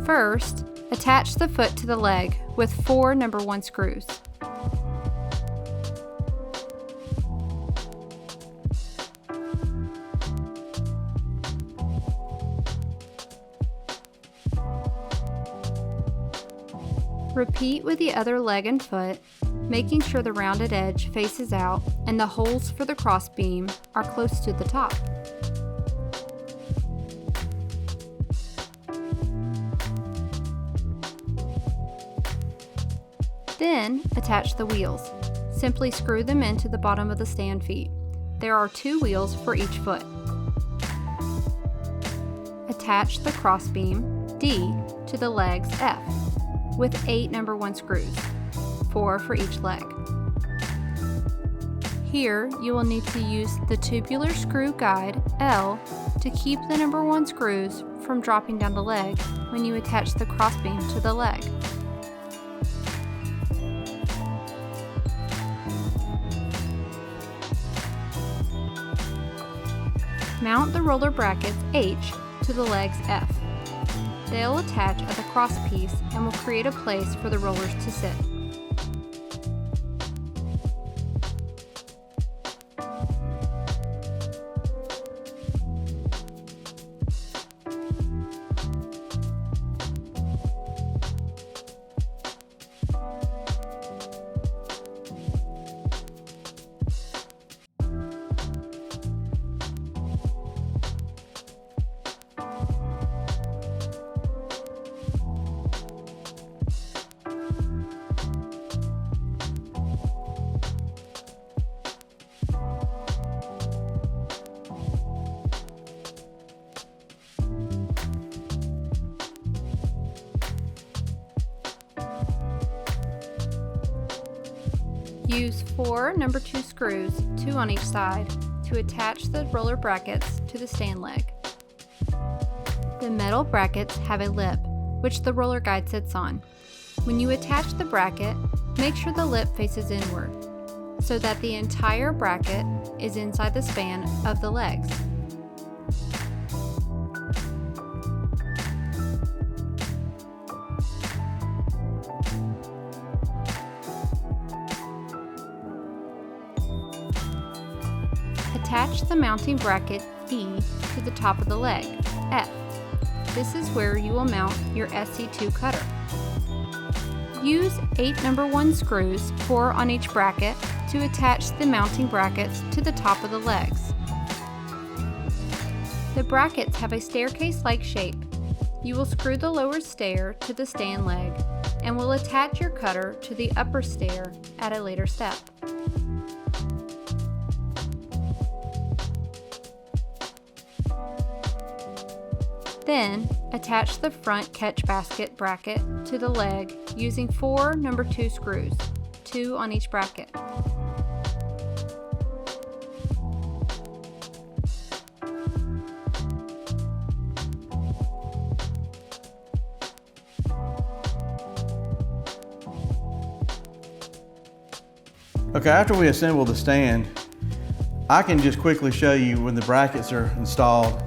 First, attach the foot to the leg with 4 number 1 screws. Repeat with the other leg and foot, making sure the rounded edge faces out and the holes for the crossbeam are close to the top. Then, attach the wheels. Simply screw them into the bottom of the stand feet. There are 2 wheels for each foot. Attach the crossbeam, D, to the legs, F, with 8 number 1 screws, 4 for each leg. Here, you will need to use the tubular screw guide, L, to keep the number 1 screws from dropping down the leg when you attach the crossbeam to the leg. Mount the roller brackets H to the legs F. They'll attach at the cross piece and will create a place for the rollers to sit. Use 4 number 2 screws, 2 on each side, to attach the roller brackets to the stand leg. The metal brackets have a lip, which the roller guide sits on. When you attach the bracket, make sure the lip faces inward, so that the entire bracket is inside the span of the legs. Attach the mounting bracket E to the top of the leg, F. This is where you will mount your SC2 cutter. Use 8 number 1 screws, 4 on each bracket, to attach the mounting brackets to the top of the legs. The brackets have a staircase-like shape. You will screw the lower stair to the stand leg and will attach your cutter to the upper stair at a later step. Then, attach the front catch basket bracket to the leg using 4 number 2 screws, 2 on each bracket. Okay, after we assemble the stand, I can just quickly show you when the brackets are installed.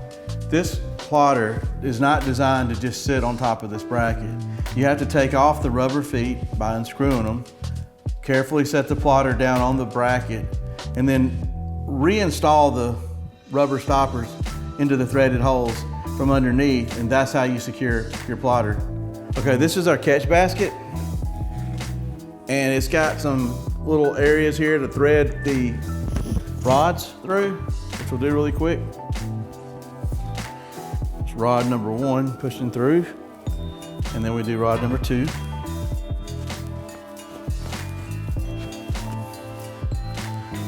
This plotter is not designed to just sit on top of this bracket. You have to take off the rubber feet by unscrewing them, carefully set the plotter down on the bracket, and then reinstall the rubber stoppers into the threaded holes from underneath, and that's how you secure your plotter. Okay, this is our catch basket, and it's got some little areas here to thread the rods through, which we'll do really quick. Rod number 1 pushing through, and then we do rod number 2.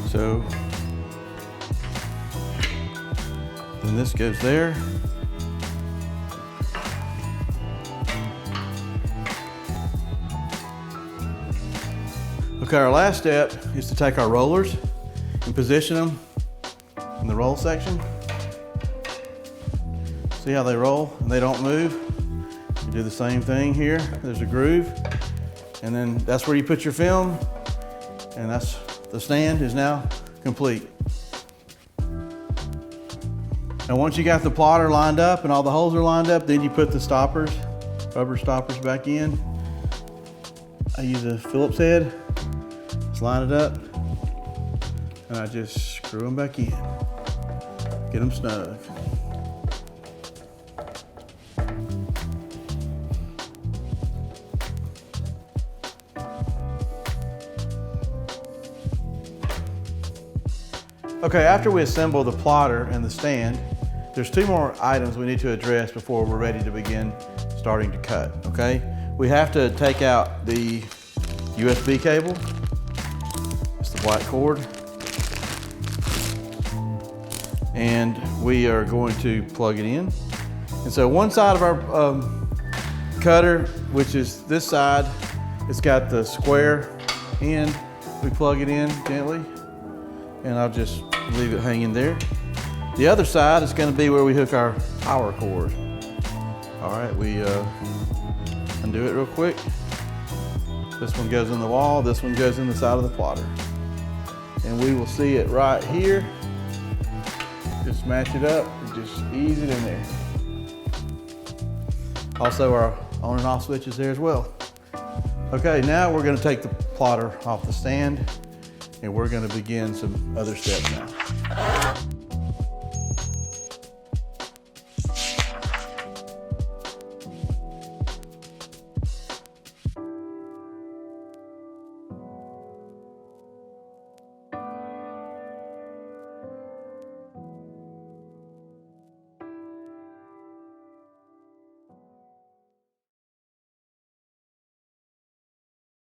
So then this goes there. Okay, our last step is to take our rollers and position them in the roll section. See how they roll and they don't move? You do the same thing here. There's a groove, and then that's where you put your film, and that's the stand is now complete. Now once you got the plotter lined up and all the holes are lined up, then you put the stoppers rubber stoppers back in. I use a Phillips head, just line it up, and I just screw them back in. Get them snug. Okay, after we assemble the plotter and the stand, there's two more items we need to address before we're ready to begin starting to cut, okay? We have to take out the USB cable. It's the black cord. And we are going to plug it in. And so one side of our cutter, which is this side, it's got the square end. We plug it in gently, and I'll just leave it hanging there. The other side is going to be where we hook our power cord. All right, we undo it real quick. This one goes in the wall, this one goes in the side of the plotter. And we will see it right here. Just match it up and just ease it in there. Also our on and off switch is there as well. Okay, now we're going to take the plotter off the stand and we're going to begin some other steps now.